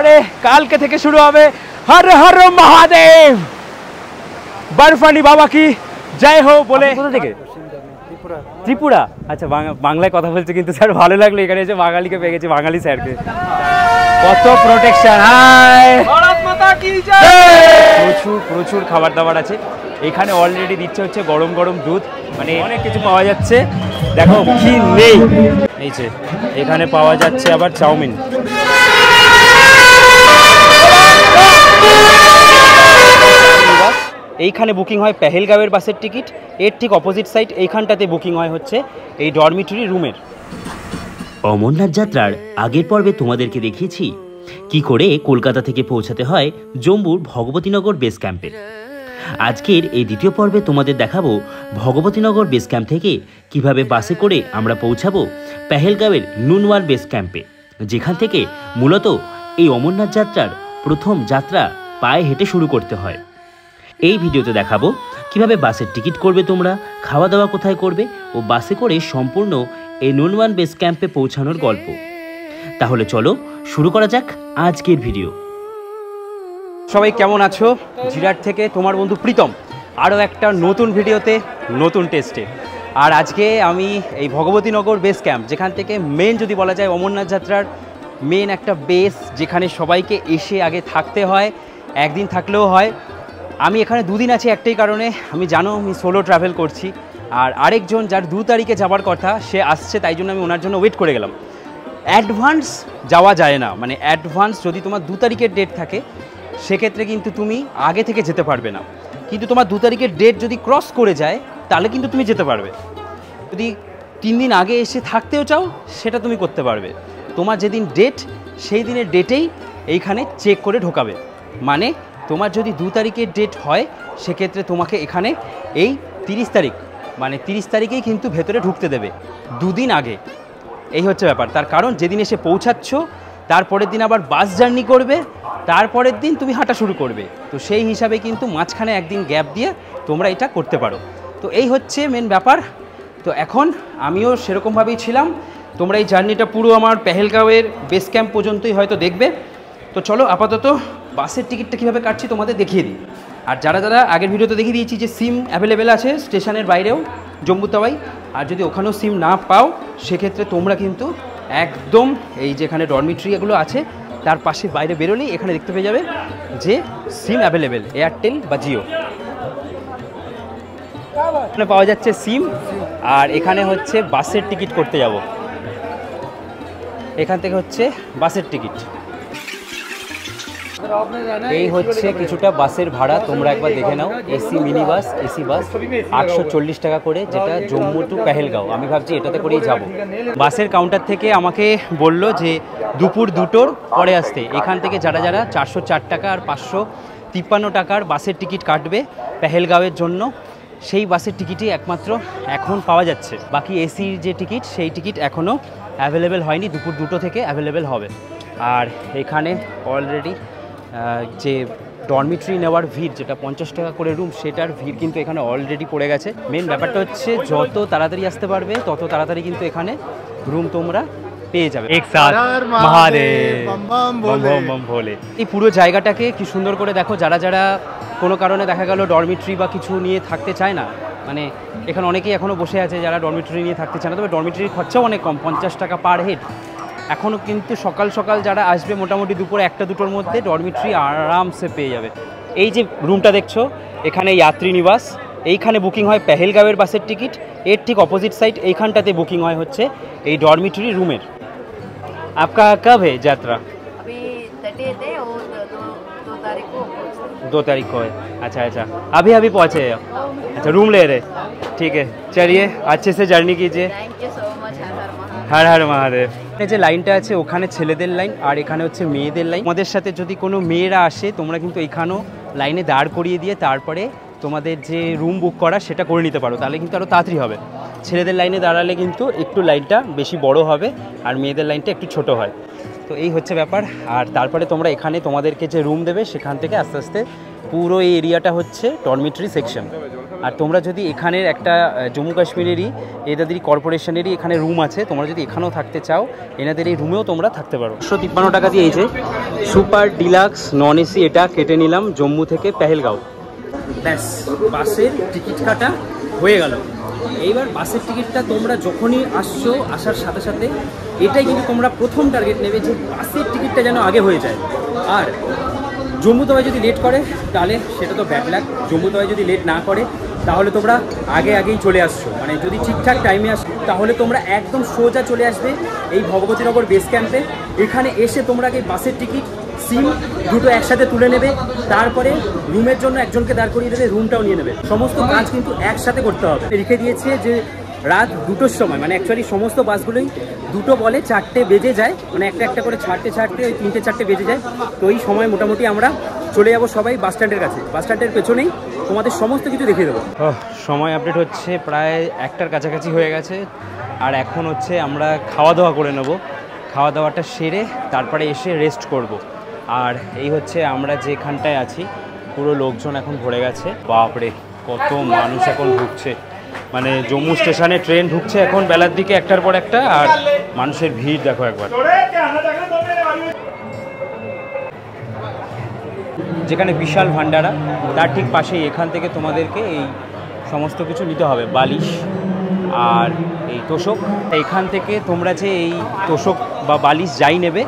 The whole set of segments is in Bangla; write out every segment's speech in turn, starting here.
তারপরে কালকে থেকে শুরু হবে হর হর মহাদেব, বরফানি বাবা কি জয় হো বলে। কোথা থেকে? ত্রিপুরা। আচ্ছা, বাংলায় কথা বলছে কিন্তু স্যার, ভালো লাগলো এখানে এসে বাঙালিকে পেয়ে গেছি, বাঙালি স্যারকে। কত প্রোটেকশন। হাই, প্রচুর প্রচুর খাবার দাবার আছে এখানে। অলরেডি দিচ্ছে হচ্ছে গরম গরম দুধ, মানে অনেক কিছু পাওয়া যাচ্ছে। দেখো কি নেই, এই যে এখানে পাওয়া যাচ্ছে আবার চাউমিন। এইখানে বুকিং হয় পেহেলগাঁওয়ের বাসের টিকিট, এর ঠিক অপোজিট সাইড এইখানটাতে বুকিং হয় হচ্ছে এই ডরমিটরি রুমের। অমরনাথ যাত্রার আগের পর্বে তোমাদেরকে দেখিয়েছি কি করে কলকাতা থেকে পৌঁছাতে হয় জম্মুর ভগবতীনগর বেস ক্যাম্পে। আজকের এই দ্বিতীয় পর্বে তোমাদের দেখাবো ভগবতীনগর বেস ক্যাম্প থেকে কিভাবে বাসে করে আমরা পৌঁছাবো পেহেলগাঁওয়ের নুনওয়াল বেস ক্যাম্পে, যেখান থেকে মূলত এই অমরনাথ যাত্রার প্রথম যাত্রা পায়ে হেঁটে শুরু করতে হয়। এই ভিডিওতে দেখাবো কিভাবে বাসের টিকিট করবে তোমরা, খাওয়া দাওয়া কোথায় করবে ও বাসে করে সম্পূর্ণ এই নুনওয়াল বেস ক্যাম্পে পৌঁছানোর গল্প। তাহলে চলো শুরু করা যাক আজকের ভিডিও। সবাই কেমন আছো? জিরাট থেকে তোমার বন্ধু প্রীতম, আরও একটা নতুন ভিডিওতে নতুন টেস্টে। আর আজকে আমি এই ভগবতীনগর বেস ক্যাম্প, যেখান থেকে মেন যদি বলা যায় অমরনাথ যাত্রার মেন একটা বেস, যেখানে সবাইকে এসে আগে থাকতে হয়, একদিন থাকলেও হয়। আমি এখানে দুদিন আছি একটাই কারণে, আমি জানো আমি সোলো ট্রাভেল করছি, আর আরেকজন যার 2 তারিখে যাবার কথা সে আসছে, তাই জন্য আমি ওনার জন্য ওয়েট করে গেলাম। অ্যাডভান্স যাওয়া যায় না, মানে অ্যাডভান্স যদি তোমার 2 তারিখের ডেট থাকে সেক্ষেত্রে কিন্তু তুমি আগে থেকে যেতে পারবে না। কিন্তু তোমার 2 তারিখের ডেট যদি ক্রস করে যায় তাহলে কিন্তু তুমি যেতে পারবে। যদি 3 দিন আগে এসে থাকতেও চাও সেটা তুমি করতে পারবে। তোমার যেদিন ডেট সেই দিনের ডেটেই এইখানে চেক করে ঢোকাবে। মানে তোমার যদি 2 তারিখের ডেট হয় সেক্ষেত্রে তোমাকে এখানে এই 30 তারিখ, মানে 30 তারিখেই কিন্তু ভেতরে ঢুকতে দেবে, 2 দিন আগে। এই হচ্ছে ব্যাপার। তার কারণ যেদিন এসে পৌঁছাচ্ছ তারপরের দিন আবার বাস জার্নি করবে, তারপরের দিন তুমি হাঁটা শুরু করবে। তো সেই হিসাবে কিন্তু মাঝখানে একদিন গ্যাপ দিয়ে তোমরা এটা করতে পারো। তো এই হচ্ছে মেন ব্যাপার। তো এখন আমিও সেরকমভাবেই ছিলাম। তোমরা এই জার্নিটা পুরো আমার পেহেলগাঁওয়ের বেস ক্যাম্প পর্যন্তই হয়তো দেখবে। তো চলো আপাতত বাসের টিকিটটা কীভাবে কাটছি তোমাদের দেখিয়ে দিই। আর যারা যারা আগের ভিডিওতে দেখিয়ে দিয়েছি যে সিম অ্যাভেলেবেল আছে স্টেশনের বাইরেও জম্মু তাওয়াই, আর যদি ওখানেও সিম না পাও সেক্ষেত্রে তোমরা কিন্তু একদম এই যেখানে ডরমিটরি এগুলো আছে তার পাশে বাইরে বেরোলেই এখানে দেখতে পেয়ে যাবে যে সিম অ্যাভেলেবেল, এয়ারটেল বা জিও। এখানে পাওয়া যাচ্ছে সিম। আর এখানে হচ্ছে বাসের টিকিট করতে যাব, এখান থেকে হচ্ছে বাসের টিকিট। এই হচ্ছে কিছুটা বাসের ভাড়া, তোমরা একবার দেখে নাও। AC mini bus, AC bus 840 টাকা করে, যেটা জম্মু টু পেহেলগাঁও। আমি ভাবছি এটাতে করেই যাব। বাসের কাউন্টার থেকে আমাকে বলল যে দুপুর 2টোর পরে আসতে। এখান থেকে যারা যারা 404 টাকা আর 553 টাকার বাসের টিকিট কাটবে পেহেলগাঁওয়ের জন্য, সেই বাসের টিকিটই একমাত্র এখন পাওয়া যাচ্ছে। বাকি এসির যে টিকিট সেই টিকিট এখনও অ্যাভেলেবেল হয়নি, দুপুর 2টো থেকে অ্যাভেলেবেল হবে। আর এখানে অলরেডি যে ডরমিটরি নেওয়ার ভিড়, যেটা 50 টাকা করে রুম, সেটার ভিড় কিন্তু এখানে অলরেডি পড়ে গেছে। মেন ব্যাপারটা হচ্ছে যত তাড়াতাড়ি আসতে পারবে তত তাড়াতাড়ি কিন্তু এখানে রুম তোমরা পেয়ে যাবে। এই পুরো জায়গাটাকে কি সুন্দর করে দেখো। যারা যারা কোনো কারণে দেখা গেল ডরমিটরি বা কিছু নিয়ে থাকতে চায় না, মানে এখানে অনেকেই এখনও বসে আছে যারা ডরমিটরি নিয়ে থাকতে চায় না, তবে ডরমিটরির খরচাও অনেক কম, 50 টাকা পার হেড। এখনও কিন্তু সকাল সকাল যারা আসবে মোটামুটি দুপুরে 1টা-2টোর মধ্যে ডরমিটরি আরামসে পেয়ে যাবে। এই যে রুমটা দেখছো এখানে যাত্রী নিবাস, এইখানে বুকিং হয় পেহেলগাঁওয়ের বাসের টিকিট, এর ঠিক অপোজিট সাইড এইখানটাতে বুকিং হয় হচ্ছে এই ডরমিটরি রুমের। आपका कब है यात्रा? अभी 30 है और 2 तारीख को 2 तारीख को है। अच्छा अच्छा, अभी अभी पहुँचे हैं? अच्छा, रूम ले रहे, ठीक है। चलिए अच्छे से जर्नी कीजिए। Thank you so much. हर हर महादेव। যে লাইনটা আছে ওখানে ছেলেদের লাইন আর এখানে হচ্ছে মেয়েদের লাইন। আমাদের সাথে যদি কোনো মেয়েরা আসে তোমরা কিন্তু এখানেও লাইনে দাঁড় করিয়ে দিয়ে তারপরে তোমাদের যে রুম বুক করা সেটা করে নিতে পারো, তাহলে কিন্তু আরও তাড়াতাড়ি হবে। ছেলেদের লাইনে দাঁড়ালে কিন্তু একটু লাইনটা বেশি বড় হবে আর মেয়েদের লাইনটা একটু ছোট হয়। তো এই হচ্ছে ব্যাপার। আর তারপরে তোমরা এখানে তোমাদেরকে যে রুম দেবে সেখান থেকে আস্তে আস্তে পুরো এই এরিয়াটা হচ্ছে ডরমিটরি সেকশন। আর তোমরা যদি এখানের একটা জম্মু কাশ্মীরেরই এনাদেরই কর্পোরেশনেরই এখানে রুম আছে, তোমরা যদি এখানেও থাকতে চাও এনাদের এই রুমেও তোমরা থাকতে পারো। 153 টাকা দিয়ে এই যে সুপার ডিলাক্স নন এসি এটা কেটে নিলাম জম্মু থেকে পেহেলগাঁও। ব্যাস বাসের টিকিট কাটা হয়ে গেল। এইবার বাসের টিকিটটা তোমরা যখনই আসছো, আসার সাথে সাথে এটাই কিন্তু তোমরা প্রথম টার্গেট নেবে যে বাসের টিকিটটা যেন আগে হয়ে যায়। আর জম্মু তলায় যদি লেট করে তাহলে সেটা তো ব্যাড লাক, জম্মু তলায় যদি লেট না করে তাহলে তোমরা আগেই চলে আসছো। মানে যদি ঠিকঠাক টাইমে আসো তাহলে তোমরা একদম সোজা চলে আসবে এই ভগবতীনগর বেস ক্যাম্পে। এখানে এসে তোমরা আগে বাসের টিকিট, সিম দুটো একসাথে তুলে নেবে, তারপরে রুমের জন্য একজনকে দাঁড় করিয়ে দেবে, রুমটাও নিয়ে নেবে। সমস্ত কাজ কিন্তু একসাথে করতে হবে। লিখে দিয়েছে যে রাত 2টোর সময়, মানে অ্যাকচুয়ালি সমস্ত বাসগুলোই 2টো বলে 4টে বেজে যায়, মানে একটা করে ছাড়তে ওই 3টে-4টে বেজে যায়। তো এই সময় মোটামুটি আমরা চলে যাব সবাই বাস স্ট্যান্ডের কাছে। বাস স্ট্যান্ডের পেছনেই তোমাদের সমস্ত কিছু দেখিয়ে দেবো। সময় আপডেট হচ্ছে, প্রায় 1টার কাছাকাছি হয়ে গেছে। আর এখন হচ্ছে আমরা খাওয়া দাওয়া করে নেব। খাওয়া দাওয়াটা সেরে তারপরে এসে রেস্ট করব। আর এই হচ্ছে আমরা যেখানটায় আছি, পুরো লোকজন এখন ভরে গেছে। বাপরে কত মানুষ এখন ঢুকছে, মানে জম্মু স্টেশনে ট্রেন ঢুকছে এখন বেলার দিকে 1টার পর একটা। আর মানুষের ভিড় দেখো একবার। যেখানে বিশাল ভান্ডারা, তার ঠিক পাশেই এখান থেকে তোমাদেরকে এই সমস্ত কিছু নিতে হবে, বালিশ আর এই তোষক। এখান থেকে তোমরা যে এই তোষক বা বালিশ যাই নেবে,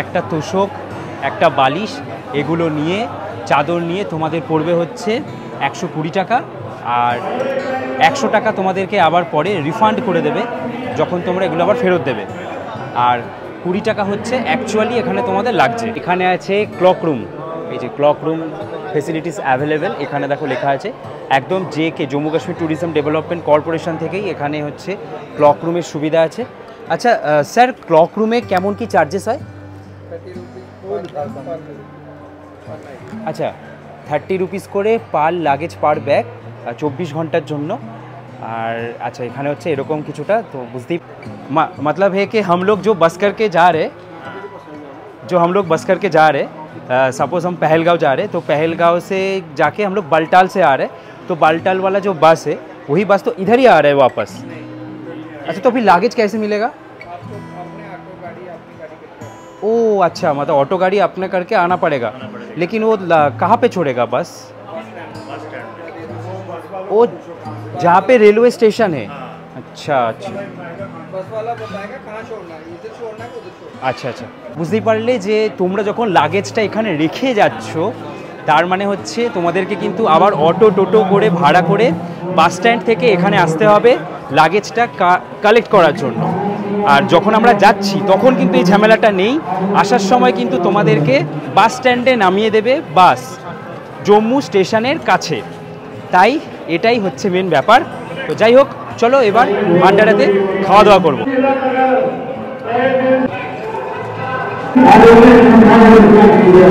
একটা তোষক একটা বালিশ এগুলো নিয়ে, চাদর নিয়ে তোমাদের পড়বে হচ্ছে 120 টাকা। আর 100 টাকা তোমাদেরকে আবার পরে রিফান্ড করে দেবে যখন তোমরা এগুলো আবার ফেরত দেবে। আর 20 টাকা হচ্ছে অ্যাকচুয়ালি এখানে তোমাদের লাগছে। এখানে আছে ক্লক রুম, এই যে ক্লক রুম ফেসিলিটিস অ্যাভেলেবেল এখানে দেখো লেখা আছে। একদম JK Jammu Kashmir tourism development corporation থেকেই এখানে হচ্ছে ক্লক রুমের সুবিধা আছে। আচ্ছা স্যার, ক্লক রুমে কেমন কি চার্জেস হয়? আচ্ছা 30 রুপিস করে পার লাগেজ পার ব্যাগ, 24 ঘন্টার জন্য। আর अच्छा এখানে হচ্ছে এরকম কিছুটা, তো বুঝতেই मतलब है कि हम लोग जो बस करके जा रहे, सपोज हम पहलगांव जा रहे, तो पहलगांव से जाके हम लोग बालटाल से आ रहे, तो बालटाल वाला जो बस है वही बस तो इधर ही आ रहा है वापस। अच्छा तो फिर लागेज कैसे मिलेगा? ओ अच्छा, मतलब ऑटो गाड़ी अपने करके आना पड़ेगा। लेकिन वो कहाँ पे छोड़ेगा बस? वो जहाँ पे रेलवे स्टेशन है। अच्छा बस वाला बताएगा कहाँ छोड़ना है, इधर छोड़ना है उधर छोड़ना। अच्छा বুঝতেই পারলে যে তোমরা যখন লাগেজটা এখানে রেখে যাচ্ছ, তার মানে হচ্ছে তোমাদেরকে কিন্তু আবার অটো টোটো করে ভাড়া করে বাস স্ট্যান্ড থেকে এখানে আসতে হবে লাগেজটা কালেক্ট করার জন্য। আর যখন আমরা যাচ্ছি তখন কিন্তু এই ঝামেলাটা নেই। আসার সময় কিন্তু তোমাদেরকে বাস স্ট্যান্ডে নামিয়ে দেবে বাস জম্মু স্টেশনের কাছে। তাই এটাই হচ্ছে মেন ব্যাপার। তো যাই হোক, চলো এবার ভান্ডারাতে খাওয়া দাওয়া করবো।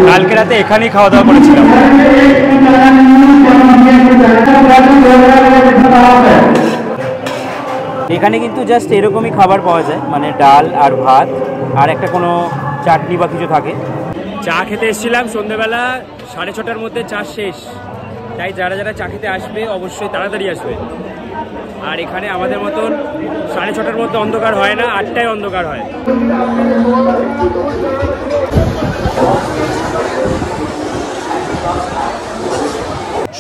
কালকে রাতে এখানেই খাওয়া দাওয়া করেছিলাম। এখানে কিন্তু জাস্ট এরকমই খাবার পাওয়া যায়, মানে ডাল আর ভাত আর একটা কোনো চাটনি বা কিছু থাকে। চা খেতে এসেছিলাম সন্ধ্যেবেলা 6:30টার মধ্যে চা শেষ। তাই যারা চা খেতে আসবে অবশ্যই তাড়াতাড়ি আসবে। আর এখানে আমাদের মতন 6:30টার মধ্যে অন্ধকার হয় না, 8টায় অন্ধকার হয়।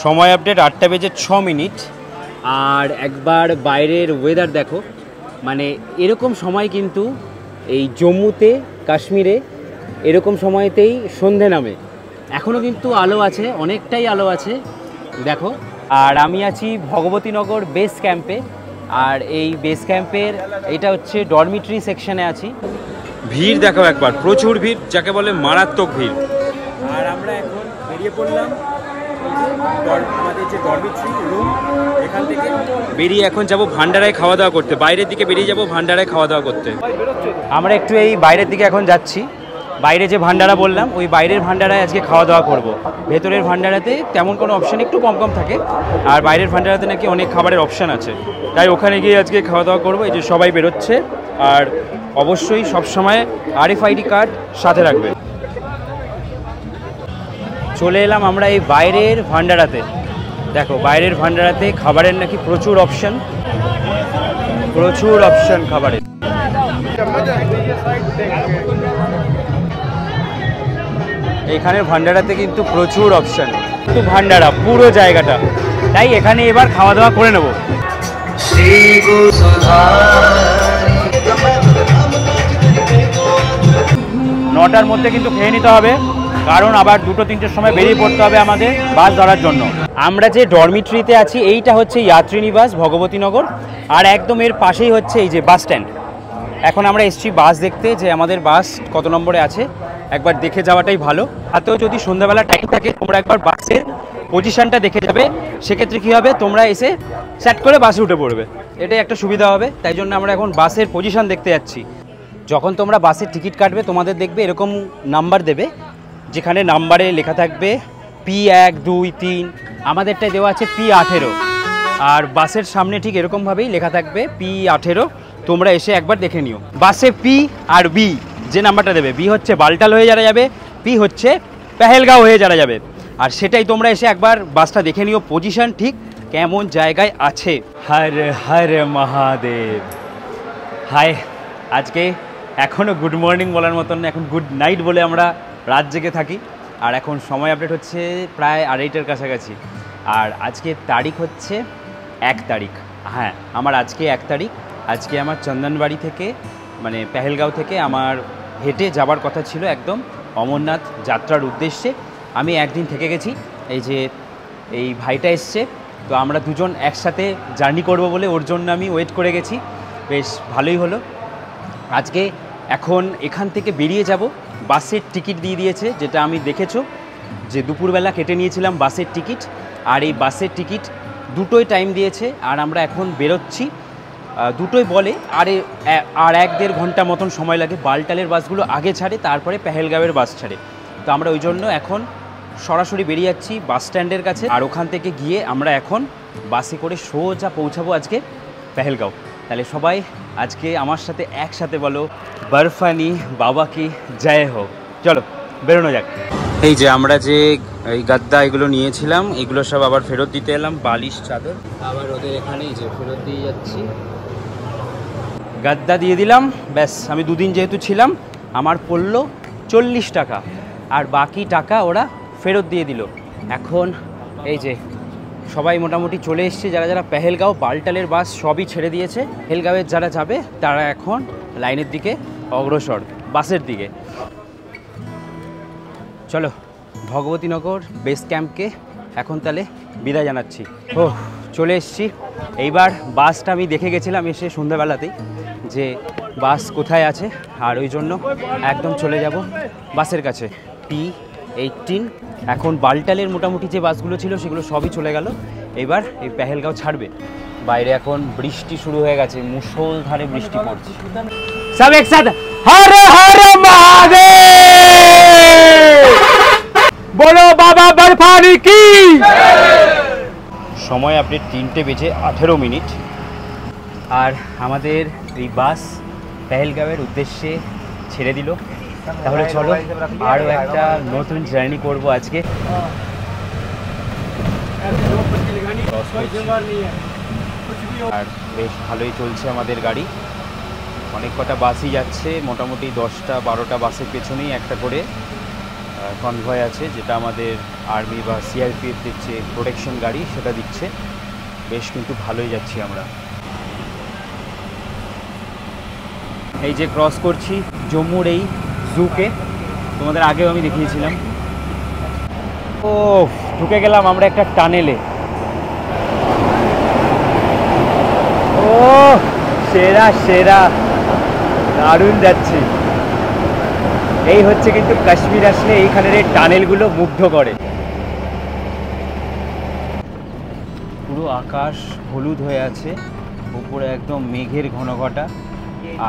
সময় আপডেট 8:06। আর একবার বাইরের ওয়েদার দেখো, মানে এরকম সময় কিন্তু এই জম্মুতে কাশ্মীরে এরকম সময়তেই সন্ধে নামে। এখনও কিন্তু আলো আছে, অনেকটাই আলো আছে দেখো। আর আমি আছি ভগবতীনগর বেস ক্যাম্পে। আর এই বেস ক্যাম্পের এটা হচ্ছে ডরমিটরি সেকশনে আছি। ভিড় দেখো একবার, প্রচুর ভিড়, যাকে বলে মারাত্মক ভিড়। আর আমরা এখন বেরিয়ে পড়লাম আমাদের যে ডরমিটরি রুম, এখান থেকে বেরিয়ে এখন যাব ভান্ডারায় খাওয়া দাওয়া করতে। বাইরের দিকে বেরিয়ে যাব ভান্ডারায় খাওয়া দাওয়া করতে। আমরা একটু এই বাইরের দিকে এখন যাচ্ছি। বাইরে যে ভান্ডারা বললাম, ওই বাইরের ভান্ডারায় আজকে খাওয়া দাওয়া করব। ভেতরের ভান্ডারাতে তেমন কোনো অপশান একটু কম থাকে, আর বাইরের ভান্ডারাতে নাকি অনেক খাবারের অপশান আছে। তাই ওখানে গিয়ে আজকে খাওয়া দাওয়া করবো। এই যে সবাই বেরোচ্ছে। আর অবশ্যই সবসময় RFID কার্ড সাথে রাখবে। চলে এলাম আমরা এই বাইরের ভান্ডারাতে। দেখো বাইরের ভান্ডারাতে খাবারের নাকি প্রচুর অপশন খাবারের। এখানের ভান্ডারাতে কিন্তু প্রচুর অপশন, কিন্তু ভান্ডারা পুরো জায়গাটা, তাই এখানে এবার খাওয়া দাওয়া করে নেব। নটার মধ্যে কিন্তু খেয়ে নিতে হবে, কারণ আবার 2-3টের সময় বেরিয়ে পড়তে হবে আমাদের বাস ধরার জন্য। আমরা যে ডরমিটরিতে আছি এইটা হচ্ছে যাত্রী নিবাস ভগবতীনগর, আর একদম এর পাশেই হচ্ছে এই যে বাস স্ট্যান্ড। এখন আমরা এসছি বাস দেখতে, যে আমাদের বাস কত নম্বরে আছে একবার দেখে যাওয়াটাই ভালো। হাতেও যদি সন্ধ্যাবেলা টাইম থাকে তোমরা একবার বাসের পজিশনটা দেখে যাবে, সেক্ষেত্রে কী হবে তোমরা এসে সেট করে বাসে উঠে পড়বে, এটাই একটা সুবিধা হবে। তাই জন্য আমরা এখন বাসের পজিশন দেখতে যাচ্ছি। যখন তোমরা বাসের টিকিট কাটবে তোমাদের দেখবে এরকম নাম্বার দেবে, যেখানে নাম্বারে লেখা থাকবে P1, 2, 3, আমাদেরটায় দেওয়া আছে P18, আর বাসের সামনে ঠিক এরকমভাবেই লেখা থাকবে P18, তোমরা এসে একবার দেখে নিও। বাসে P আর B যে নাম্বারটা দেবে, B হচ্ছে বালটাল হয়ে যারা যাবে, P হচ্ছে পেহেলগাঁও হয়ে যারা যাবে, আর সেটাই তোমরা এসে একবার বাসটা দেখে নিও পজিশন ঠিক কেমন জায়গায় আছে। হর হর মহাদেব। হাই, আজকে এখনও গুড মর্নিং বলার মতন, এখন গুড নাইট বলে আমরা রাত জেগে থাকি। আর এখন সময় আপডেট হচ্ছে প্রায় 2:30টার কাছাকাছি, আর আজকে তারিখ হচ্ছে 1 তারিখ। হ্যাঁ, আমার আজকে 1 তারিখ। আজকে আমার চন্দনবাড়ি থেকে মানে পেহেলগাঁও থেকে আমার হেঁটে যাবার কথা ছিল একদম অমরনাথ যাত্রার উদ্দেশ্যে। আমি একদিন থেকে গেছি, এই যে এই ভাইটা এসছে, তো আমরা দুজন একসাথে জার্নি করব বলে ওর জন্য আমি ওয়েট করে গেছি, বেশ ভালোই হলো। আজকে এখন এখান থেকে বেরিয়ে যাব, বাসের টিকিট দিয়ে দিয়েছে, যেটা আমি দেখেছো যে দুপুরবেলা কেটে নিয়েছিলাম বাসের টিকিট, আর এই বাসের টিকিট দুটোই টাইম দিয়েছে, আর আমরা এখন বেরোচ্ছি। দুটোই বলে আর 1-1.5 ঘন্টা মতন সময় লাগে। বালটালের বাসগুলো আগে ছাড়ে, তারপরে পেহেলগাঁওয়ের বাস ছাড়ে, তো আমরা ওই জন্য এখন সরাসরি বেরিয়ে যাচ্ছি বাস স্ট্যান্ডের কাছে, আর ওখান থেকে গিয়ে আমরা এখন বাসে করে সোজা পৌঁছাবো আজকে পেহেলগাঁও। তাহলে সবাই আজকে আমার সাথে একসাথে বলো, বরফানি বাবা কি জয় হোক। চলো বেরোনো যাক। এই যে আমরা যে এই গাদ্দা এগুলো নিয়েছিলাম, এগুলো সব আবার ফেরত দিতে এলাম, বালিশ চাদর আবার ওদের এখানেই যে ফেরত দিয়ে যাচ্ছি। গাদ্দা দিয়ে দিলাম, ব্যাস। আমি 2 দিন যেহেতু ছিলাম, আমার পড়লো 40 টাকা, আর বাকি টাকা ওরা ফেরত দিয়ে দিল। এখন এই যে সবাই মোটামুটি চলে এসছে, যারা যারা পেহেলগাঁও বালটালের বাস সবই ছেড়ে দিয়েছে। পেহেলগাঁওয়ের যারা যাবে তারা এখন লাইনের দিকে অগ্রসর, বাসের দিকে। চলো ভগবতীনগর বেস ক্যাম্পকে এখন তাহলে বিদায় জানাচ্ছি। ও চলে এসছি। এইবার বাসটা আমি দেখে গেছিলাম এসে সন্ধ্যাবেলাতেই যে বাস কোথায় আছে, আর ওই জন্য একদম চলে যাব বাসের কাছে। P18। এখন বালটালের মোটামুটি যে বাসগুলো ছিল সেগুলো সবই চলে গেল, এবার এই পেহেলগাঁও ছাড়বে। বাইরে এখন বৃষ্টি শুরু হয়ে গেছে, মুষলধারে বৃষ্টি পড়ছে। সব একসাথে হর হর মহাদেব বলো, বাবা বরফানি কি। সময় আপনি 3:18, আর আমাদের এই বাস পেহেলগাঁওয়ের উদ্দেশ্যে ছেড়ে দিল। তাহলে চলো আরও একটা নতুন জার্নি করব আজকে। আর বেশ ভালোই চলছে আমাদের গাড়ি, অনেক কটা বাসই যাচ্ছে, মোটামুটি 10টা-12টা বাসের পেছনেই একটা করে কনভয় আছে, যেটা আমাদের আর্মি বা সিআরপিএফ দিচ্ছে, প্রোটেকশন গাড়ি সেটা দিচ্ছে। বেশ কিন্তু ভালোই যাচ্ছি আমরা। এই যে ক্রস করছি জম্মুর এই জুকে, তোমাদের আগেও আমি দেখিয়েছিলাম। ও ঢুকে গেলাম আমরা একটা টানেলে। ও সেরা সেরা, দারুণ যাচ্ছি। এই হচ্ছে কিন্তু কাশ্মীর আসলে এইখানের এই টানেলগুলো মুগ্ধ করে। পুরো আকাশ হলুদ হয়ে আছে, উপরে একদম মেঘের ঘনঘটা,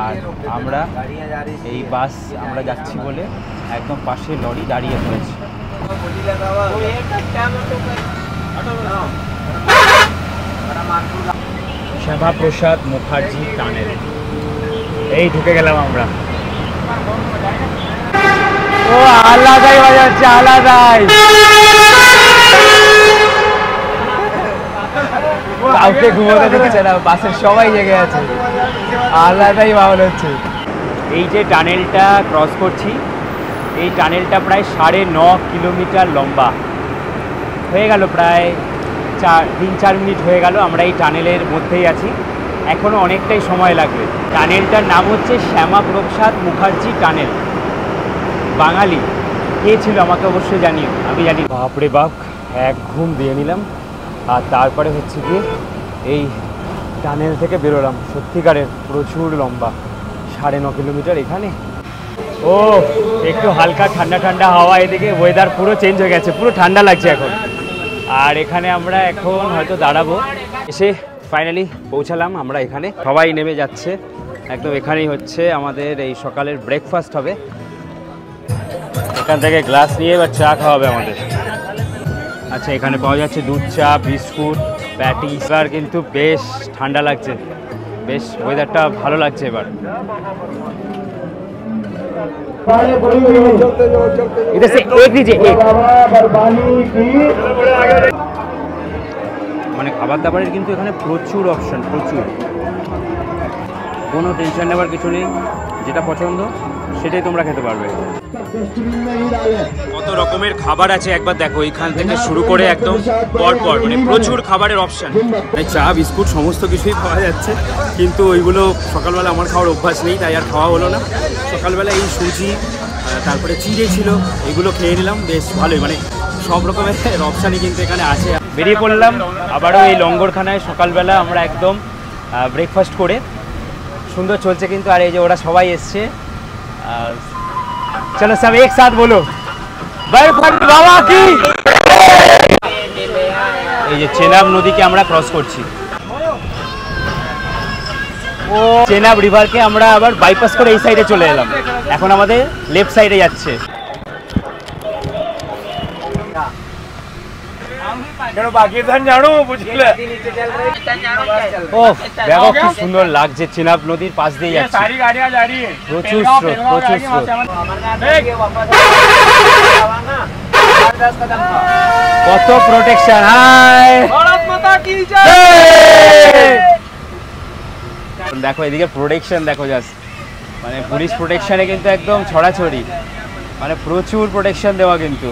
আর আমরা এই বাস আমরা যাচ্ছি বলে একদম পাশে লরি দাঁড়িয়ে রয়েছে। শ্যামাপ্রসাদ মুখার্জি টানেল, এই ঢুকে গেলাম আমরা। ও আলাদাই বাজাচ্ছে, আলাদাই। কাউকে ঘুমোতে দিচ্ছে না, বাসের সবাই জেগে আছে, আলাদাই মাহল হচ্ছে। এই যে টানেলটা ক্রস করছি, এই টানেলটা প্রায় 9.5 কিলোমিটার লম্বা। হয়ে গেল প্রায় 3-4 মিনিট হয়ে গেল আমরা এই টানেলের মধ্যেই আছি, এখনও অনেকটাই সময় লাগবে। টানেলটার নাম হচ্ছে শ্যামাপ্রসাদ মুখার্জি টানেল। বাঙালি কে ছিল আমাকে অবশ্যই জানিও, আমি জানি। বাপরে বাপ, এক ঘুম দিয়ে নিলাম আর তারপরে হচ্ছে কি এই টানেল থেকে বেরোলাম। সত্যিকারের প্রচুর লম্বা, 9.5 কিলোমিটার এখানে। ও একটু হালকা ঠান্ডা ঠান্ডা হাওয়া, এদিকে ওয়েদার পুরো চেঞ্জ হয়ে গেছে, পুরো ঠান্ডা লাগছে এখন। আর এখানে আমরা এখন হয়তো দাঁড়াবো। এসে ফাইনালি পৌঁছালাম আমরা এখানে, সবাই নেমে যাচ্ছে একদম। এখানেই হচ্ছে আমাদের এই সকালের ব্রেকফাস্ট হবে। এখান থেকে গ্লাস নিয়ে এবার চা খাওয়া হবে আমাদের। আচ্ছা, এখানে পাওয়া যাচ্ছে দুধ চা, বিস্কুট, প্যাটিস। এবার কিন্তু বেশ ঠান্ডা লাগছে, বেশ ওয়েদারটা ভালো লাগছে এবার। মানে খাবার দাবারের কিন্তু এখানে প্রচুর অপশন, প্রচুর। কোনো টেনশন নেওয়ার কিছু নেই, যেটা পছন্দ সেটাই তোমরা খেতে পারবে। কত রকমের খাবার আছে একবার দেখো, এখান থেকে শুরু করে একদম পরপর, মানে প্রচুর খাবারের অপশন। চা, বিস্কুট সমস্ত কিছুই পাওয়া যাচ্ছে, কিন্তু ওইগুলো সকালবেলা আমার খাওয়ার অভ্যাস নেই, তাই আর খাওয়া হলো না। সকালবেলা এই সুজি, তারপরে চিড়ে ছিল, এগুলো খেয়ে নিলাম, বেশ ভালোই। মানে সব রকমের অপশানই কিন্তু এখানে আছে। বেরিয়ে পড়লাম আবারও এই লঙ্গরখানায় সকালবেলা আমরা একদম ব্রেকফাস্ট করে। সুন্দর চলছে কিন্তু। আর এই যে ওরা সবাই এসছে, চলো সব এক সাথ বলো বাবা কি। এই যে চেনাব নদীকে আমরা ক্রস করছি, ও চেনাব রিভারকে আমরা আবার বাইপাস করে এই সাইডে চলে এলাম। এখন আমাদের লেফট সাইডে যাচ্ছে। ও দেখো কি সুন্দর লাগছে, চেনাব নদীর পাশ দিয়ে যাচ্ছে, প্রচুর স্রোত, প্রচুর স্রোত। কত প্রোটেকশন। হাই দেখো এদিকে প্রোটেকশন দেখো, জাস্ট মানে পুলিশ প্রোটেকশনে কিন্তু একদম ছড়াছড়ি, মানে প্রচুর প্রোটেকশন দেওয়া কিন্তু।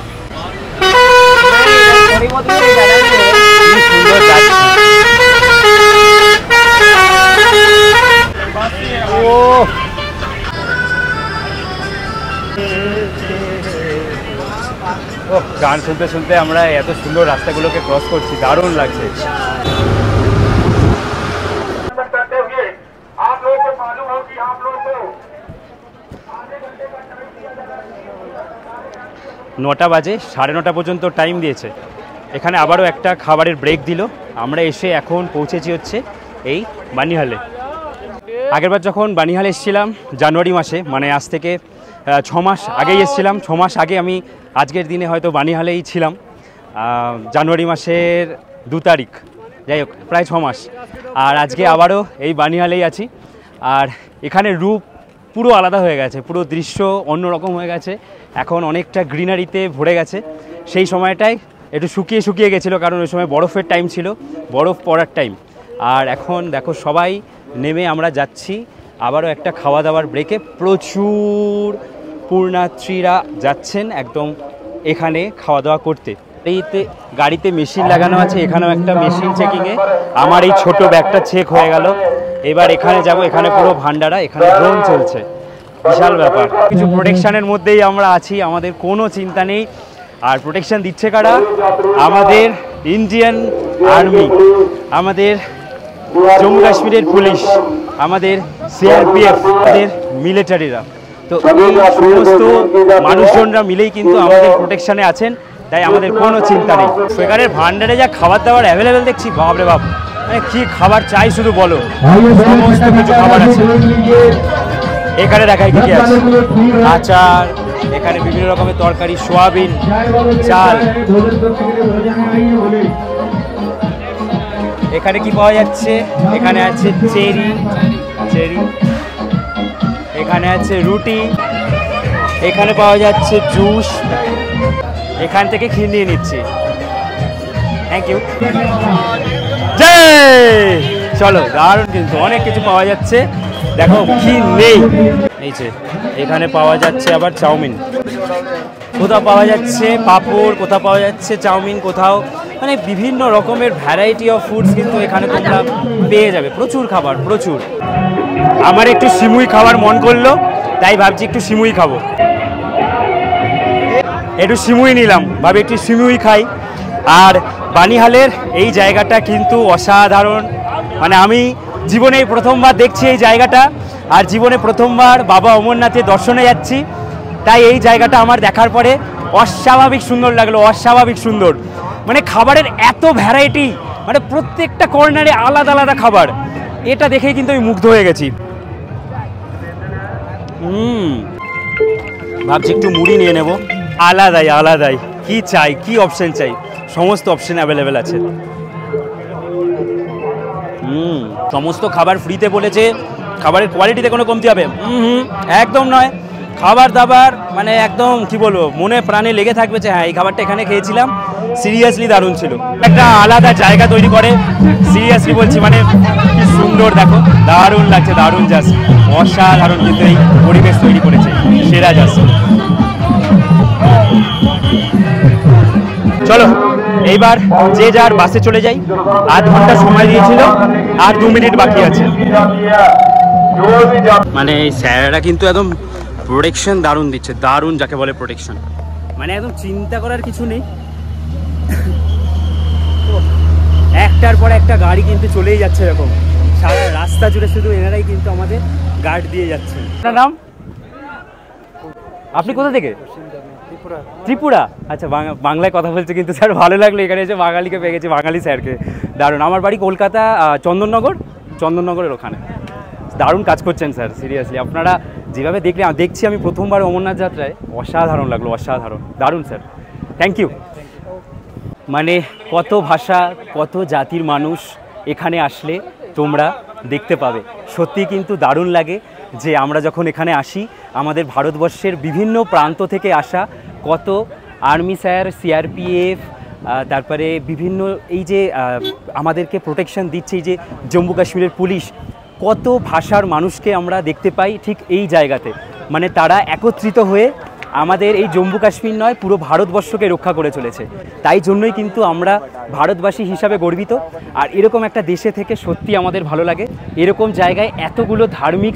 সুন্দর যাচ্ছে। ও গান শুনতে শুনতে আমরা এত সুন্দর রাস্তাগুলোকে ক্রস করছি, দারুণ লাগছে। নটা বাজে, 9:30 পর্যন্ত টাইম দিয়েছে। এখানে আবারও একটা খাবারের ব্রেক দিল। আমরা এসে এখন পৌঁছেছি হচ্ছে এই বানিহালে। আগেরবার যখন বানিহালে এসেছিলাম জানুয়ারি মাসে, মানে আজ থেকে 6 মাস আগেই এসেছিলাম। 6 মাস আগে আমি আজকের দিনে হয়তো বানিহালেই ছিলাম, জানুয়ারি মাসের 2 তারিখ। যাই হোক, প্রায় 6 মাস। আর আজকে আবারও এই বানিহালেই আছি। আর এখানে রূপ পুরো আলাদা হয়ে গেছে, পুরো দৃশ্য অন্যরকম হয়ে গেছে। এখন অনেকটা গ্রিনারিতে ভরে গেছে। সেই সময়টায় একটু শুকিয়ে শুকিয়ে গেছিলো, কারণ ওই সময় বরফের টাইম ছিল, বরফ পড়ার টাইম। আর এখন দেখো সবাই নেমে আমরা যাচ্ছি আবারও একটা খাওয়া দাওয়ার ব্রেকে। প্রচুর পূর্ণাত্রীরা যাচ্ছেন একদম এখানে খাওয়া দাওয়া করতে। এইতে গাড়িতে মেশিন লাগানো আছে, এখানেও একটা মেশিন চেকিংয়ে। আমার এই ছোট ব্যাগটা চেক হয়ে গেল। এবার এখানে যাব, এখানে পুরো ভান্ডারা, এখানে ড্রোন চলছে, বিশাল ব্যাপার। কিছু প্রোটেকশানের মধ্যেই আমরা আছি, আমাদের কোনো চিন্তা নেই। আর প্রোটেকশান দিচ্ছে কারা? আমাদের ইন্ডিয়ান আর্মি, আমাদের জম্মু কাশ্মীরের পুলিশ, আমাদের সিআরপিএফ, আমাদের মিলিটারিরা। তো এই সমস্ত মানুষজনরা মিলেই কিন্তু আমাদের প্রোটেকশানে আছেন, তাই আমাদের কোনো চিন্তা নেই। সেখানের ভান্ডারে যা খাবার দাবার অ্যাভেলেবেল দেখছি, বাপরে বাপ, মানে কী খাবার চাই শুধু বলো, সমস্ত কিছু খাবার আছে। এখানে দেখায় কী কী আছে, আচার, এখানে বিভিন্ন রকমের তরকারি, সোয়াবিন, চাল। এখানে কি পাওয়া যাচ্ছে? এখানে আছে চেরি, এখানে আছে রুটি, এখানে পাওয়া যাচ্ছে জুস। এখান থেকে খেয়ে নিয়ে নিচ্ছি। Thank you. চলো, দারুণ কিন্তু অনেক কিছু পাওয়া যাচ্ছে। দেখো কি নেই, এই যে এখানে পাওয়া যাচ্ছে আবার চাউমিন, কোথাও পাওয়া যাচ্ছে পাঁপড়, কোথাও পাওয়া যাচ্ছে চাউমিন, কোথাও মানে বিভিন্ন রকমের ভ্যারাইটি অফ ফুডস কিন্তু এখানে তোমরা পেয়ে যাবে। প্রচুর খাবার, প্রচুর। আমার একটু সিমুই খাওয়ার মন করলো, তাই ভাবছি একটু সিমুই খাবো। একটু সিমুই নিলাম, ভাবি একটু সিমুই খাই। আর বানিহালের এই জায়গাটা কিন্তু অসাধারণ, মানে আমি জীবনে প্রথমবার দেখছি এই জায়গাটা, আর জীবনে প্রথমবার বাবা অমরনাথের দর্শনে যাচ্ছি, তাই এই জায়গাটা আমার দেখার পরে অস্বাভাবিক সুন্দর লাগলো, অস্বাভাবিক সুন্দর। মানে খাবারের এত ভ্যারাইটি, মানে প্রত্যেকটা কর্নারে আলাদা আলাদা খাবার, এটা দেখেই কিন্তু আমি মুগ্ধ হয়ে গেছি। ভাবছি একটু মুড়ি নিয়ে নেব। আলাদাই আলাদাই, কি চাই, কি অপশন চাই, সমস্ত অপশন অ্যাভেলেবেল আছে। সমস্ত খাবার ফ্রিতে বলেছে, খাবারের কোয়ালিটিতে কোনো কমতি হবে একদম নয়। খাবার দাবার মানে একদম কি বলবো, মনে প্রাণে লেগে থাকবে যে হ্যাঁ এই খাবারটা এখানে খেয়েছিলাম, সিরিয়াসলি দারুণ ছিল। একটা আলাদা জায়গা তৈরি করে, সিরিয়াসলি বলছি, মানে কি সুন্দর দেখো, দারুণ লাগছে, দারুণ জাস্ট অসাধারণ কিন্তু এই পরিবেশ তৈরি করেছে, সেরা জাস্ট। চলো এইবার যে যার বাসে চলে যাই, আধ ঘন্টা সময় দিয়েছিল, আর 2 মিনিট বাকি আছে। মানে এই স্যারেরা কিন্তু একদম প্রোটেকশন দারুণ দিচ্ছে, দারুণ যাকে বলে প্রোটেকশন, মানে একদম চিন্তা করার কিছু নেই। একটার পর একটা গাড়ি কিন্তু চলেই যাচ্ছে, এরকম সারা রাস্তা জুড়ে শুধু এনারাই কিন্তু আমাদের গার্ড দিয়ে যাচ্ছে। আপনার নাম? আপনি কোথা থেকে? ত্রিপুরা। আচ্ছা, বাংলায় কথা বলছে কিন্তু স্যার, ভালো লাগলো এখানে এসে, বাঙালিকে পেয়ে গেছি, বাঙালি স্যারকে, দারুণ। আমার বাড়ি কলকাতা, চন্দননগরের ওখানে। দারুণ কাজ করছেন স্যার, সিরিয়াসলি। আপনারা যেভাবে দেখছি আমি প্রথমবার অমরনাথ যাত্রায়, অসাধারণ লাগলো, অসাধারণ, দারুণ স্যার, থ্যাংক ইউ। মানে কত ভাষা, কত জাতির মানুষ এখানে আসলে তোমরা দেখতে পাবে। সত্যি কিন্তু দারুণ লাগে যে আমরা যখন এখানে আসি, আমাদের ভারতবর্ষের বিভিন্ন প্রান্ত থেকে আসা কত আর্মি স্যার, সিআরপিএফ, তারপরে বিভিন্ন এই যে আমাদেরকে প্রোটেকশন দিচ্ছে, এই যে জম্মু কাশ্মীরের পুলিশ, কত ভাষার মানুষকে আমরা দেখতে পাই ঠিক এই জায়গাতে। মানে তারা একত্রিত হয়ে আমাদের এই জম্মু কাশ্মীর নয়, পুরো ভারতবর্ষকে রক্ষা করে চলেছে। তাই জন্যই কিন্তু আমরা ভারতবাসী হিসাবে গর্বিত। আর এরকম একটা দেশে থেকে সত্যি আমাদের ভালো লাগে। এরকম জায়গায় এতগুলো ধার্মিক,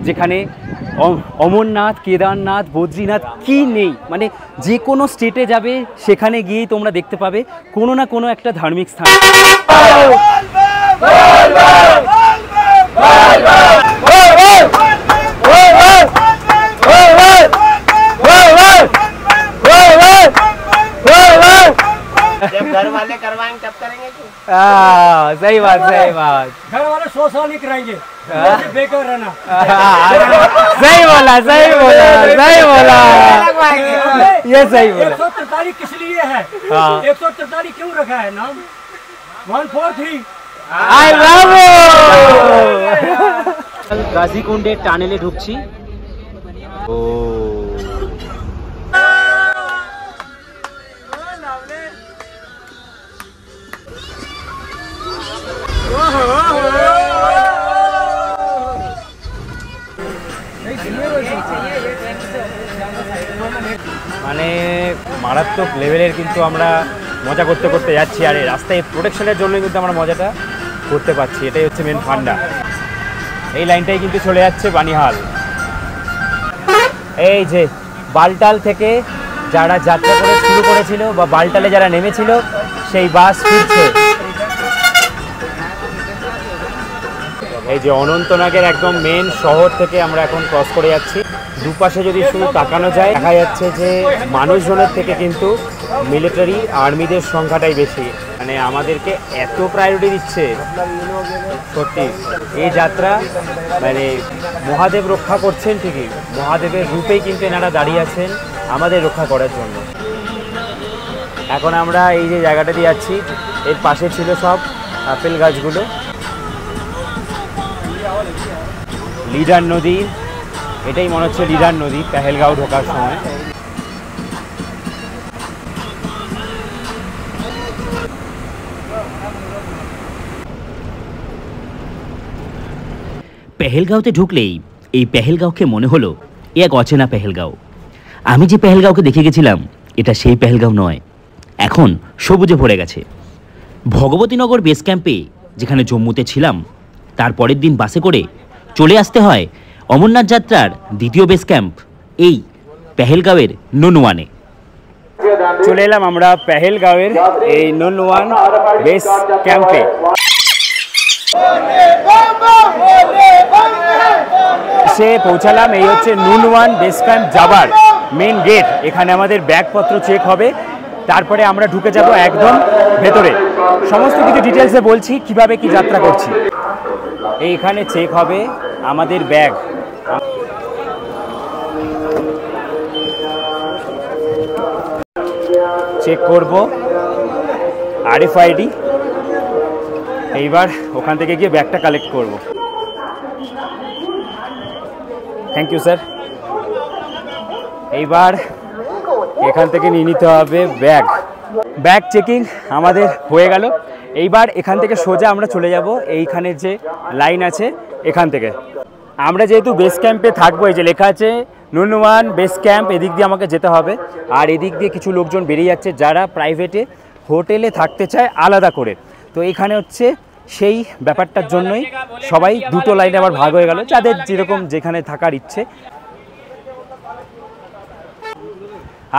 যেখানে অমরনাথ, কেদারনাথ, বদ্রীনাথ কি নেই, মানে যে কোনো স্টেটে যাবে সেখানে গিয়েই তোমরা দেখতে পাবে কোনো না কোনো একটা ধার্মিক স্থান। जब घर वाले करवाएंगे तब करेंगे क्यों? सही बात, सही बात। घर वाले 100 साल नहीं कराएंगे, बेकार रहना। सही बोला, सही बोला, सही बोला, ये सही बोला। 143 किस लिए है? 143 क्यों रखा है नाम? 143 I love you। গাজীকুণ্ডের টানেলে ঢুকছি। ও মানে মারাত্মক লেভেলের কিন্তু আমরা মজা করতে করতে যাচ্ছি, আর এই রাস্তায় প্রোটেকশনের জন্য কিন্তু আমরা মজাটা করতে পারছি, এটাই হচ্ছে মেন ফান্ডা। এই লাইনটাই কিন্তু চলে যাচ্ছে বানিহাল। এই যে বালটাল থেকে যারা যাত্রা করে শুরু করেছিল বা বালটালে যারা নেমেছিল, সেই বাস ফিরছে। এই যে অনন্তনাগের একদম মেন শহর থেকে আমরা এখন ক্রস করে যাচ্ছি। দুপাশে যদি শুধু তাকানো যায়, দেখা যাচ্ছে যে মানুষজনের থেকে কিন্তু মিলিটারি আর্মিদের সংখ্যাটাই বেশি। মানে আমাদেরকে এত প্রায়োরিটি দিচ্ছে, সত্যি এই যাত্রা মানে মহাদেব রক্ষা করছেন ঠিকই, মহাদেবের রূপেই কিন্তু এনারা দাঁড়িয়ে আছেন আমাদের রক্ষা করার জন্য। এখন আমরা এই যে জায়গাটা দিয়ে যাচ্ছি, এর পাশে ছিল সব আপেল গাছগুলো। লিডার নদী, এটাই মনে হচ্ছে লিডার নদী পেহেলগাঁও ঢোকার সময়। পেহেলগাঁওতে ঢুকলেই এই পেহেলগাঁওকে মনে হলো এ এক অচেনা পেহেলগাঁও। আমি যে পেহেলগাঁওকে দেখে গেছিলাম এটা সেই পেহেলগাঁও নয়, এখন সবুজে ভরে গেছে। ভগবতীনগর বেস ক্যাম্পে যেখানে জম্মুতে ছিলাম, তার পরের দিন বাসে করে চলে আসতে হয় অমরনাথ যাত্রার দ্বিতীয় বেস ক্যাম্প এই পেহেলগাঁওয়ের নুনওয়ানে। চলে এলাম আমরা পেহেলগাঁওয়ের এই নুনওয়ান বেস ক্যাম্পে। সে পৌঁছালাম, এই হচ্ছে নুনওয়ান বেস ক্যাম্প যাবার মেন গেট। এখানে আমাদের ব্যাগপত্র চেক হবে, তারপরে আমরা ঢুকে যাব একদম ভেতরে। সমস্ত কিছু ডিটেলসে বলছি কিভাবে কি যাত্রা করছি। এইখানে চেক হবে আমাদের ব্যাগ, চেক করব RFID। এইবার ওখান থেকে গিয়ে ব্যাগটা কালেক্ট করব। Thank you sir. এইবার এখান থেকে নিয়ে নিতে হবে ব্যাগ। ব্যাগ চেকিং আমাদের হয়ে গেল। এইবার এখান থেকে সোজা আমরা চলে যাব এইখানের যে লাইন আছে এখান থেকে। আমরা যেহেতু বেস ক্যাম্পে থাকবো, এই যে লেখা আছে নুনওয়ান বেস ক্যাম্প, এদিক দিয়ে আমাকে যেতে হবে। আর এদিক দিয়ে কিছু লোকজন বেরিয়ে যাচ্ছে যারা প্রাইভেটে হোটেলে থাকতে চায় আলাদা করে। তো এইখানে হচ্ছে সেই ব্যাপারটার জন্যই সবাই দুটো লাইনে আবার ভাগ হয়ে গেল, যাদের যেরকম যেখানে থাকার ইচ্ছে।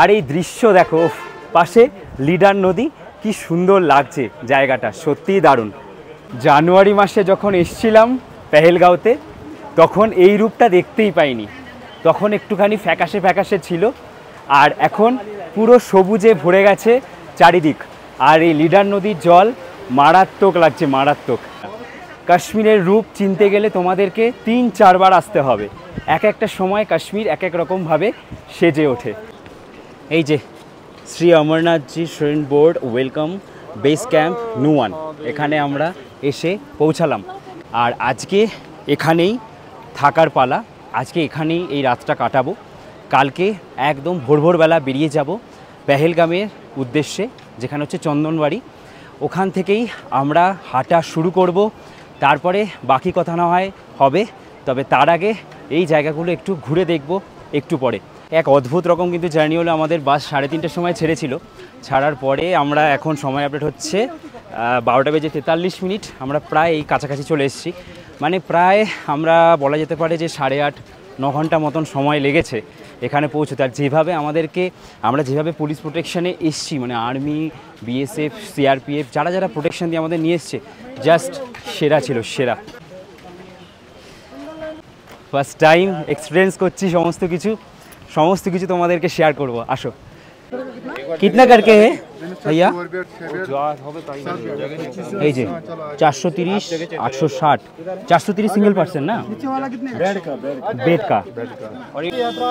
আর এই দৃশ্য দেখো, পাশে লিডার নদী, কি সুন্দর লাগছে জায়গাটা, সত্যিই দারুণ। জানুয়ারি মাসে যখন এসছিলাম পেহেলগাঁওতে তখন এই রূপটা দেখতেই পাইনি, তখন একটুখানি ফ্যাকাশে ফ্যাকাশে ছিল, আর এখন পুরো সবুজে ভরে গেছে চারিদিক। আর এই লিডার নদীর জল মারাত্মক লাগছে, মারাত্মক। কাশ্মীরের রূপ চিনতে গেলে তোমাদেরকে 3-4 বার আসতে হবে। এক একটা সময় কাশ্মীর এক এক রকমভাবে সেজে ওঠে। এই যে Shri Amarnathji shrine board welcome base camp Nunwan, এখানে আমরা এসে পৌঁছালাম। আর আজকে এখানেই থাকার পালা, আজকে এখানেই এই রাতটা কাটাবো। কালকে একদম ভোরবেলা বেরিয়ে যাব পেহেলগামের উদ্দেশ্যে, যেখানে হচ্ছে চন্দনবাড়ি। ওখান থেকেই আমরা হাঁটা শুরু করব। তারপরে বাকি কথা না হয় হবে, তবে তার আগে এই জায়গাগুলো একটু ঘুরে দেখব একটু পরে। এক অদ্ভুত রকম কিন্তু জার্নি হলো। আমাদের বাস 3:30টার সময় ছেড়েছিল, ছাড়ার পরে আমরা এখন সময় আপডেট হচ্ছে 12:43। আমরা প্রায় এই কাছাকাছি চলে এসেছি, মানে প্রায় আমরা বলা যেতে পারে যে 8.5-9 ঘন্টা মতন সময় লেগেছে এখানে পৌঁছতে। আর যেভাবে আমরা যেভাবে পুলিশ প্রোটেকশানে এসছি, মানে আর্মি, BSF, CRPF যারা প্রোটেকশান দিয়ে আমাদের নিয়ে এসছে, জাস্ট সেরা ছিল, সেরা। ফার্স্ট টাইম এক্সপিরিয়েন্স করছি সমস্ত কিছু তোমাদেরকে শেয়ার করব। আসো। কিতনা করকে হে भैया? এই যে 430, 860, 430 সিঙ্গেল পার্সন না, বেড কা।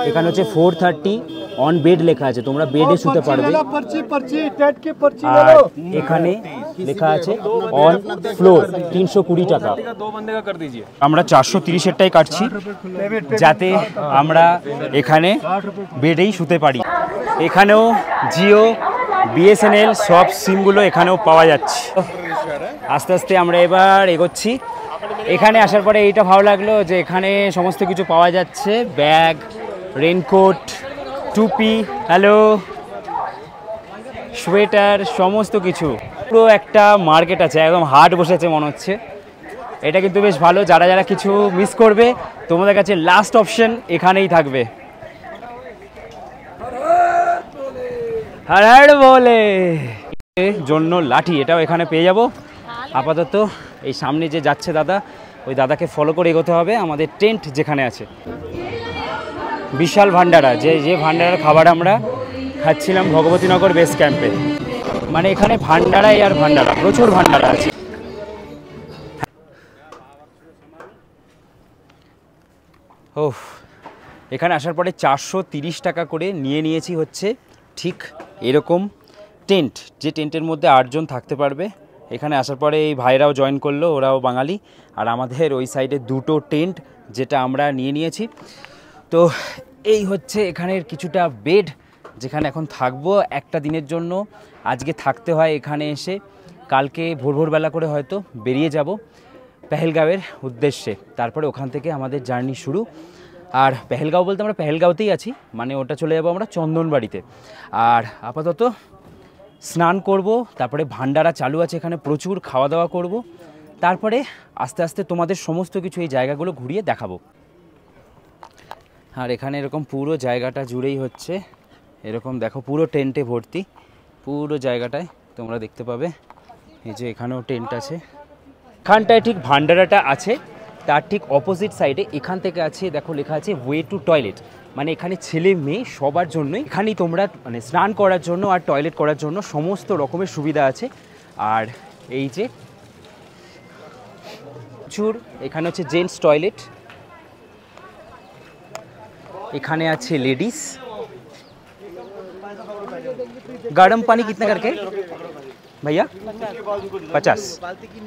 এখানে হচ্ছে 430 অন বেড লেখা আছে, তোমরা বেডে শুতে পারবে। আর এখানে লেখা আছে অন ফ্লোর 320 টাকা। আমরা 430-এরটাই কাটছি যাতে আমরা এখানে বেডেই শুতে পারি। এখানেও জিও, BSNL সব সিমগুলো এখানেও পাওয়া যাচ্ছে। আস্তে আস্তে আমরা এবার এগোচ্ছি। এখানে আসার পরে এইটা ভালো লাগলো যে এখানে সমস্ত কিছু পাওয়া যাচ্ছে, ব্যাগ, রেনকোট, টুপি, হ্যালো, সোয়েটার, সমস্ত কিছু। পুরো একটা মার্কেট আছে, একদম হাট বসেছে মনে হচ্ছে। এটা কিন্তু বেশ ভালো, যারা কিছু মিস করবে তোমাদের কাছে লাস্ট অপশন এখানেই থাকবে। হর বলে জন্য লাঠি, এটাও এখানে পেয়ে যাব। আপাতত এই সামনে যে যাচ্ছে দাদা, ওই দাদাকে ফলো করে এগোতে হবে আমাদের টেন্ট যেখানে আছে। বিশাল ভান্ডারা, যে ভান্ডারার খাবার আমরা খাচ্ছিলাম ভগবতীনগর বেস ক্যাম্পে, মানে এখানে ভান্ডারাই আর ভান্ডারা, প্রচুর ভান্ডারা আছে। ও এখানে আসার পরে 430 টাকা করে নিয়েছি হচ্ছে ঠিক এরকম টেন্ট, যে টেন্টের মধ্যে 8 জন থাকতে পারবে। এখানে আসার পরে এই ভাইরাও জয়েন করলো, ওরাও বাঙালি। আর আমাদের ওই সাইডে 2টো টেন্ট যেটা আমরা নিয়েছি। তো এই হচ্ছে এখানের কিছুটা বেড যেখানে এখন থাকবো একটা দিনের জন্য। আজকে থাকতে হয় এখানে এসে, কালকে ভোরবেলা করে হয়তো বেরিয়ে যাব। পেহেলগাঁওয়ের উদ্দেশ্যে। তারপরে ওখান থেকে আমাদের জার্নি শুরু। আর পেহেলগাঁও বলতে আমরা পেহেলগাঁওতেই আছি, মানে ওটা চলে যাবো আমরা চন্দনবাড়িতে। আর আপাতত স্নান করব, তারপরে ভান্ডারা চালু আছে এখানে, প্রচুর খাওয়া দাওয়া করব, তারপরে আস্তে আস্তে তোমাদের সমস্ত কিছু এই জায়গাগুলো ঘুরিয়ে দেখাবো। আর এখানে এরকম পুরো জায়গাটা জুড়েই হচ্ছে এরকম, দেখো পুরো টেন্টে ভর্তি, পুরো জায়গাটায় তোমরা দেখতে পাবে। এই যে এখানেও টেন্ট আছে, এখানটায় ঠিক ভান্ডারাটা আছে, তার ঠিক অপোজিট সাইডে এখান থেকে আছে দেখো লেখা আছে ওয়ে টু টয়লেট, মানে এখানে ছেলে মেয়ে সবার জন্যই এখানেই তোমরা মানে স্নান করার জন্য আর টয়লেট করার জন্য সমস্ত রকমের সুবিধা আছে। আর এই যে প্রচুর এখানে হচ্ছে জেন্টস টয়লেট, এখানে আছে লেডিস। গরম পানি কিতনা করকে ভাইয়া? 50।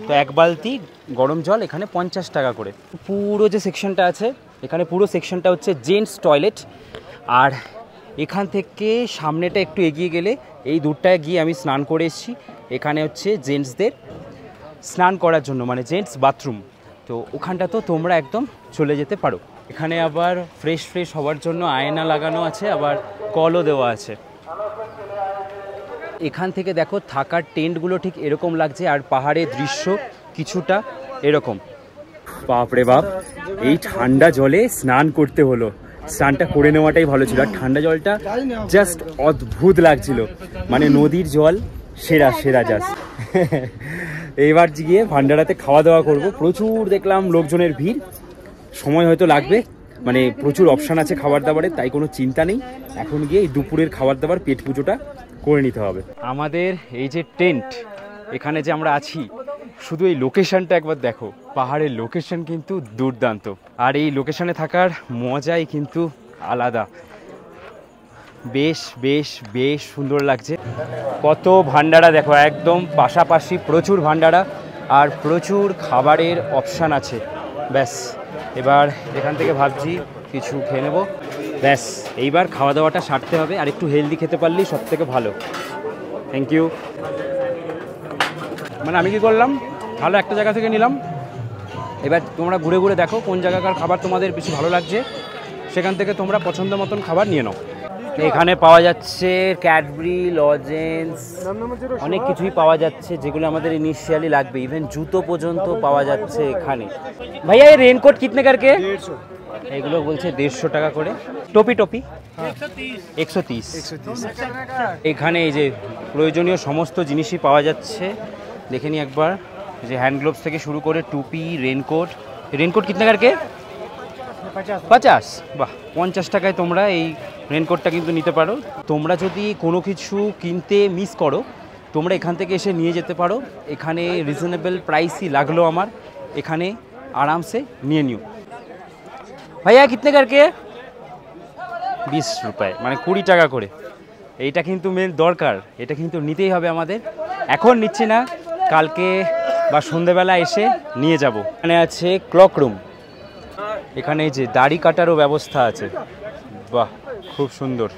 তো এক বালতি গরম জল এখানে 50 টাকা করে। পুরো যে সেকশনটা আছে এখানে পুরো সেকশনটা হচ্ছে জেন্টস টয়লেট। আর এখান থেকে সামনেটা একটু এগিয়ে গেলে এই দূরটায় গিয়ে আমি স্নান করে এসেছি, এখানে হচ্ছে জেন্টসদের স্নান করার জন্য, মানে জেন্টস বাথরুম। তো ওখানটা তো তোমরা একদম চলে যেতে পারো। এখানে আবার ফ্রেশ হওয়ার জন্য আয়না লাগানো আছে, আবার কলও দেওয়া আছে। এখান থেকে দেখো থাকার টেন্টগুলো ঠিক এরকম লাগছে, আর পাহাড়ের দৃশ্য কিছুটা এরকম। বাপরে বাপ, এই ঠান্ডা জলে স্নান করতে হলো, স্নানটা করে নেওয়াটাই ভালো ছিল। আর ঠান্ডা জলটা জাস্ট অদ্ভুত লাগছিল, মানে নদীর জল সেরা জাস্ট। এইবার গিয়ে ভান্ডারাতে খাওয়া দাওয়া করব। প্রচুর দেখলাম লোকজনের ভিড়, সময় হয়তো লাগবে, মানে প্রচুর অপশান আছে খাবার দাবারের, তাই কোনো চিন্তা নেই। এখন গিয়ে এই দুপুরের খাবার দাবার পেট পুজোটা করে নিতে হবে। আমাদের এই যে টেন্ট এখানে যে আমরা আছি, শুধু এই লোকেশনটা একবার দেখো, পাহাড়ের লোকেশন কিন্তু দুর্দান্ত। আর এই লোকেশনে থাকার মজাই কিন্তু আলাদা, বেশ সুন্দর লাগছে। কত ভান্ডারা দেখো, একদম পাশাপাশি প্রচুর ভান্ডারা আর প্রচুর খাবারের অপশান আছে। ব্যাস এবার এখান থেকে ভাবছি কিছু খেয়ে নেবো, ব্যাস এইবার খাওয়া দাওয়াটা সারতে হবে। আর একটু হেলদি খেতে পারলেই সব থেকে ভালো। Thank you. মানে আমি কি করলাম, ভালো একটা জায়গা থেকে নিলাম, এবার তোমরা ঘুরে ঘুরে দেখো কোন জায়গাকার খাবার তোমাদের বেশি ভালো লাগছে, সেখান থেকে তোমরা পছন্দ মতন খাবার নিয়ে নাও। এখানে পাওয়া যাচ্ছে ক্যাডবেরি, লজেন্স, অনেক কিছুই পাওয়া যাচ্ছে যেগুলো আমাদের ইনিশিয়ালি লাগবে, ইভেন জুতো পর্যন্ত পাওয়া যাচ্ছে এখানে। ভাইয়া এই রেনকোট কিতনে করকে? এগুলো বলছে 150 টাকা করে। টপি 130। এখানে এই যে প্রয়োজনীয় সমস্ত জিনিসই পাওয়া যাচ্ছে, দেখে নি একবার। যে হ্যান্ড গ্লোভস থেকে শুরু করে টুপি, রেনকোট কিতনে করকে? 50। বাহ, 50 টাকায় তোমরা এই রেনকোটটা কিন্তু নিতে পারো। তোমরা যদি কোনো কিছু কিনতে মিস করো, তোমরা এখান থেকে এসে নিয়ে যেতে পারো। এখানে রিজনেবল প্রাইসই লাগলো আমার, এখানে আরামসে নিয়ে নিও। ভাইয়া কিতনে করকে? 20 রুপায়, মানে 20 টাকা করে। এইটা কিন্তু মেন দরকার, এটা কিন্তু নিতেই হবে আমাদের। এখন নিচ্ছি না, কালকে বা সন্ধেবেলা এসে নিয়ে যাব। এখানে আছে ক্লক রুম, এখানে এই যে দাড়ি কাটারও ব্যবস্থা আছে। বাহ, খুব সুন্দর।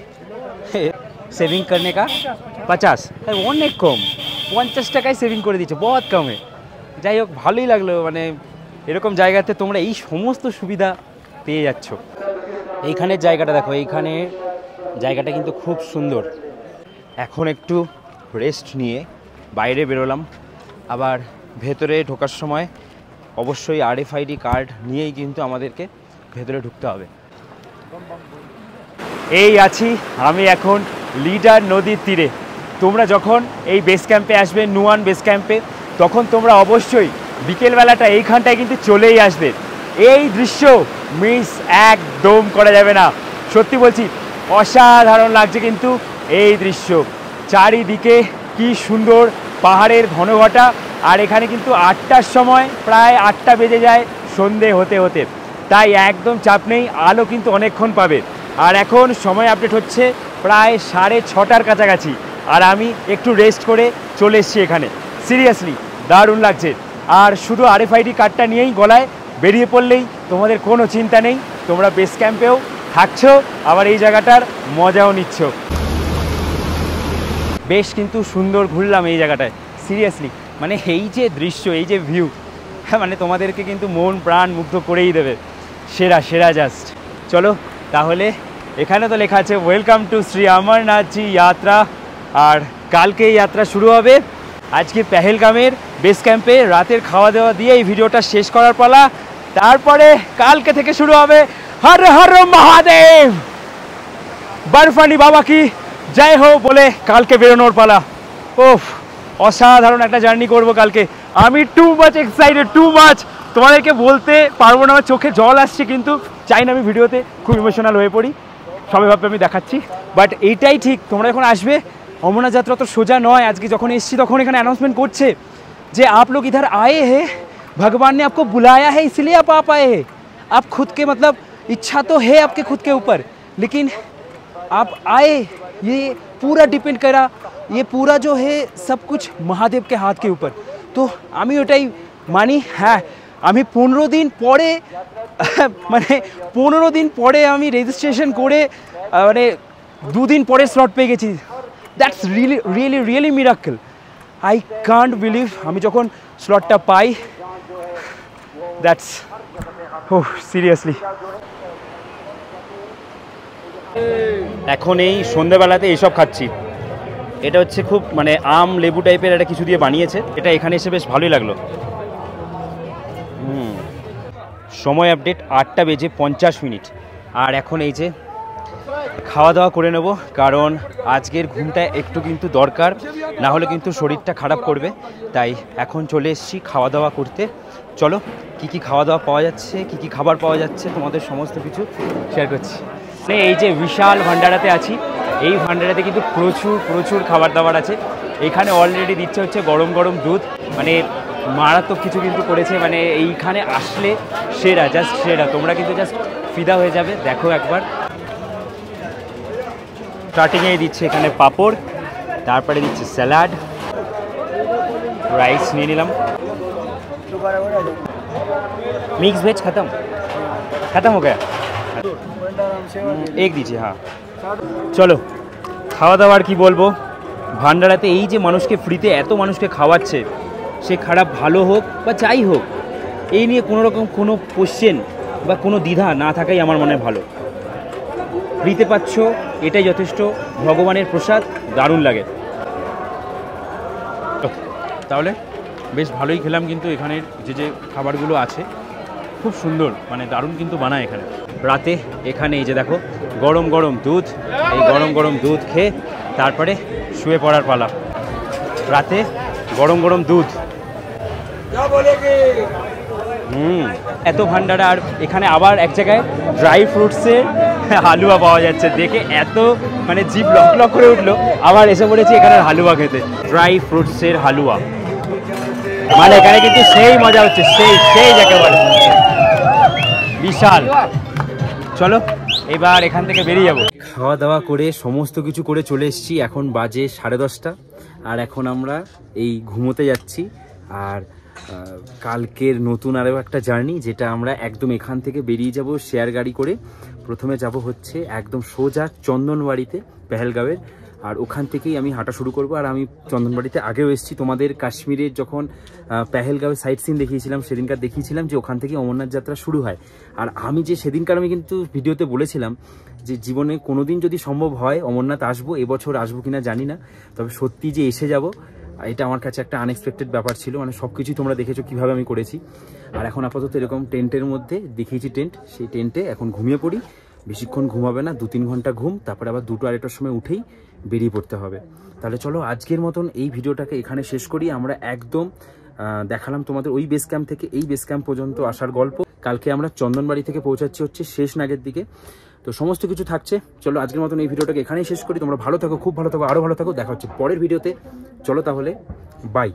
সেভিং করনে কা 50, অনেক কম, 50 টাকায় সেভিং করে দিচ্ছে, বহুত কমে। যাই হোক, ভালোই লাগলো, মানে এরকম জায়গাতে তোমরা এই সমস্ত সুবিধা পেয়ে যাচ্ছ। এইখানের জায়গাটা দেখো, এইখানে জায়গাটা কিন্তু খুব সুন্দর। এখন একটু রেস্ট নিয়ে বাইরে বেরোলাম। আবার ভেতরে ঢোকার সময় অবশ্যই RFID কার্ড নিয়েই কিন্তু আমাদেরকে ভেতরে ঢুকতে হবে। এই আছি আমি এখন লিডার নদীর তীরে। তোমরা যখন এই বেস ক্যাম্পে আসবে, নুয়ান বেস ক্যাম্পে, তখন তোমরা অবশ্যই বিকেলবেলাটা এইখানটায় কিন্তু চলেই আসবে। এই দৃশ্য মিস একদম করা যাবে না, সত্যি বলছি, অসাধারণ লাগছে কিন্তু এই দৃশ্য। চারিদিকে কি সুন্দর পাহাড়ের ঘনঘটা। আর এখানে কিন্তু 8টার সময়, প্রায় 8টা বেজে যায় সন্ধে হতে হতে, তাই একদম চাপ নেই, আলো কিন্তু অনেকক্ষণ পাবে। আর এখন সময় আপডেট হচ্ছে প্রায় 6:30টার কাছাকাছি, আর আমি একটু রেস্ট করে চলে এসেছি এখানে। সিরিয়াসলি দারুণ লাগছে। আর শুধু RFID কার্ডটা নিয়েই গলায় বেরিয়ে পড়লেই তোমাদের কোনো চিন্তা নেই, তোমরা বেস ক্যাম্পেও থাকছো, আবার এই জায়গাটার মজাও নিচ্ছ। বেশ কিন্তু সুন্দর ঘুরলাম এই জায়গাটায়, সিরিয়াসলি, মানে এই যে দৃশ্য, এই যে ভিউ, মানে তোমাদেরকে কিন্তু মন প্রাণ মুগ্ধ করেই দেবে, সেরা সেরা জাস্ট। চলো তাহলে, এখানে তো লেখা আছে ওয়েলকাম টু শ্রী অমরনাথ জি যাত্রা, আর কালকে এই যাত্রা শুরু হবে। আজকে পেহেলগামের বেস ক্যাম্পে রাতের খাওয়া দাওয়া দিয়ে এই ভিডিওটা শেষ করার পালা, তারপরে কালকে থেকে শুরু হবে হর হর মহাদেব, বরফানি বাবা কি জয় হো বলে কালকে বেরোনোর পালা। ওফ, অসাধারণ একটা জার্নি করব কালকে। আমি too much excited, too much, তোমাদেরকে বলতে পারবো না, আমার চোখে জল আসছে, কিন্তু চাই না আমি ভিডিওতে খুব ইমোশনাল হয়ে পড়ি, সবাই ভাববে আমি দেখাচ্ছি। বাট এইটাই ঠিক, তোমরা যখন আসবে, অমরনাথ যাত্রা তো সোজা নয়। আজকে যখন এসছি তখন এখানে অ্যানাউন্সমেন্ট করছে যে आप लोग इधर आए हैं, भगवान ने आपको बुलाया है इसलिए आप आए हैं। आप खुद के मतलब इच्छा तो है आपके खुद के ऊपर, लेकिन आप आए, ये पूरा डिपेंड करा, ये पूरा जो है सब कुछ महादेव के हाथ के ऊपर। तो আমি ওটাই মানি। হ্যাঁ, আমি 15 দিন পরে মানে 15 দিন পরে আমি রেজিস্ট্রেশন করে মানে 2 দিন পরে স্লট পেয়ে গেছি। That's really really really miracle. I can't believe আমি যখন স্লটটা পাই, দ্যাটস সিরিয়াসলি। এখন এই সন্ধ্যেবেলাতে এইসব খাচ্ছি, এটা হচ্ছে খুব মানে আম লেবু টাইপের একটা কিছু দিয়ে বানিয়েছে, এটা এখানে এসে বেশ ভালোই লাগলো। সময় আপডেট 8:50, আর এখন এই যে খাওয়া দাওয়া করে নেব, কারণ আজকের ঘুমটা একটু কিন্তু দরকার, না হলে কিন্তু শরীরটা খারাপ করবে। তাই এখন চলে এসেছি খাওয়া দাওয়া করতে। চলো কি কি খাওয়া দাওয়া পাওয়া যাচ্ছে, কি কি খাবার পাওয়া যাচ্ছে, তোমাদের সমস্ত কিছু শেয়ার করছি। মানে এই যে বিশাল ভান্ডারাতে আছি, এই ভান্ডারাতে কিন্তু প্রচুর প্রচুর খাবার দাবার আছে। এখানে অলরেডি দিচ্ছে হচ্ছে গরম গরম দুধ, মানে মারাত্মক কিছু কিন্তু করেছে, মানে এইখানে আসলে সেরা, জাস্ট সেরা, তোমরা কিন্তু জাস্ট ফিদা হয়ে যাবে। দেখো একবার, স্টার্টিংয়েই দিচ্ছে এখানে পাঁপড়, তারপরে দিচ্ছে স্যালাড, রাইস নিয়ে নিলাম, মিক্স ভেজ খতম খতম হয়ে গেছে, এক দিচ্ছে। হ্যাঁ চলো খাওয়া দাওয়ার কি বলবো, ভান্ডারাতে এই যে মানুষকে ফ্রিতে এত মানুষকে খাওয়াচ্ছে, সে খারাপ ভালো হোক বা যাই হোক, এই নিয়ে কোনো রকম কোনো কোশ্চেন বা কোনো দ্বিধা না থাকাই আমার মনে ভালো। ফ্রিতে পাচ্ছ, এটাই যথেষ্ট, ভগবানের প্রসাদ, দারুণ লাগে। তাহলে বেশ ভালোই খেলাম, কিন্তু এখানের যে যে খাবারগুলো আছে খুব সুন্দর, মানে দারুণ কিন্তু বানায় এখানে। রাতে এখানে এই যে দেখো গরম গরম দুধ, এই গরম গরম দুধ খেয়ে তারপরে শুয়ে পড়ার পালা। রাতে গরম গরম দুধ, এত ভান্ডারা। আর এখানে আবার এক জায়গায় ড্রাই ফ্রুটসের হালুয়া পাওয়া যাচ্ছে, দেখে এত মানে জিভ লক লক করে উঠলো। আবার এসে পড়েছি এখানে হালুয়া খেতে, ড্রাই ফ্রুটসের হালুয়া, মানে এখানে কিন্তু সেই মজা হচ্ছে, সেই সেই যাকে বলে বিশাল। চলো এবার এখান থেকে বেরিয়ে যাবো। খাওয়া দাওয়া করে সমস্ত কিছু করে চলে এসেছি, এখন বাজে 10:30, আর এখন আমরা এই ঘুমোতে যাচ্ছি। আর কালকের নতুন আরও একটা জার্নি, যেটা আমরা একদম এখান থেকে বেরিয়ে যাব শেয়ার গাড়ি করে। প্রথমে যাব হচ্ছে একদম সোজা চন্দনবাড়িতে পেহেলগাঁওয়ের, আর ওখান থেকেই আমি হাঁটা শুরু করব। আর আমি চন্দনবাড়িতে আগেও এসেছি, তোমাদের কাশ্মীরের যখন পেহেলগাঁওয়ের সাইট সিন দেখিয়েছিলাম, সেদিনকার দেখিয়েছিলাম যে ওখান থেকে অমরনাথ যাত্রা শুরু হয়। আর আমি যে সেদিনকার আমি কিন্তু ভিডিওতে বলেছিলাম যে জীবনে কোনোদিন যদি সম্ভব হয় অমরনাথ আসবো, এবছর আসবো কিনা জানি না, তবে সত্যি যে এসে যাব, এটা আমার কাছে একটা আনএক্সপেক্টেড ব্যাপার ছিল। মানে সব কিছুই তোমরা দেখেছো কীভাবে আমি করেছি। আর এখন আপাতত এরকম টেন্টের মধ্যে দেখিয়েছি টেন্ট, সেই টেন্টে এখন ঘুমিয়ে পড়ি। বেশিক্ষণ ঘুমাবে না, 2-3 ঘন্টা ঘুম, তারপরে আবার 2-2:30টার সময় উঠেই বেরিয়ে পড়তে হবে। তাহলে চলো আজকের মতন এই ভিডিওটাকে এখানে শেষ করি। আমরা একদম দেখালাম তোমাদের ওই বেস ক্যাম্প থেকে এই বেস ক্যাম্প পর্যন্ত আসার গল্প। কালকে আমরা চন্দনবাড়ি থেকে পৌঁছাচ্ছি হচ্ছে শেষনাগের দিকে, তো সমস্ত কিছু থাকছে। চলো আজকের মতন এই ভিডিওটাকে এখানেই শেষ করি। তোমরা ভালো থাকো, খুব ভালো থাকো, আরও ভালো থাকো। দেখা হচ্ছে পরের ভিডিওতে। চলো তাহলে বাই।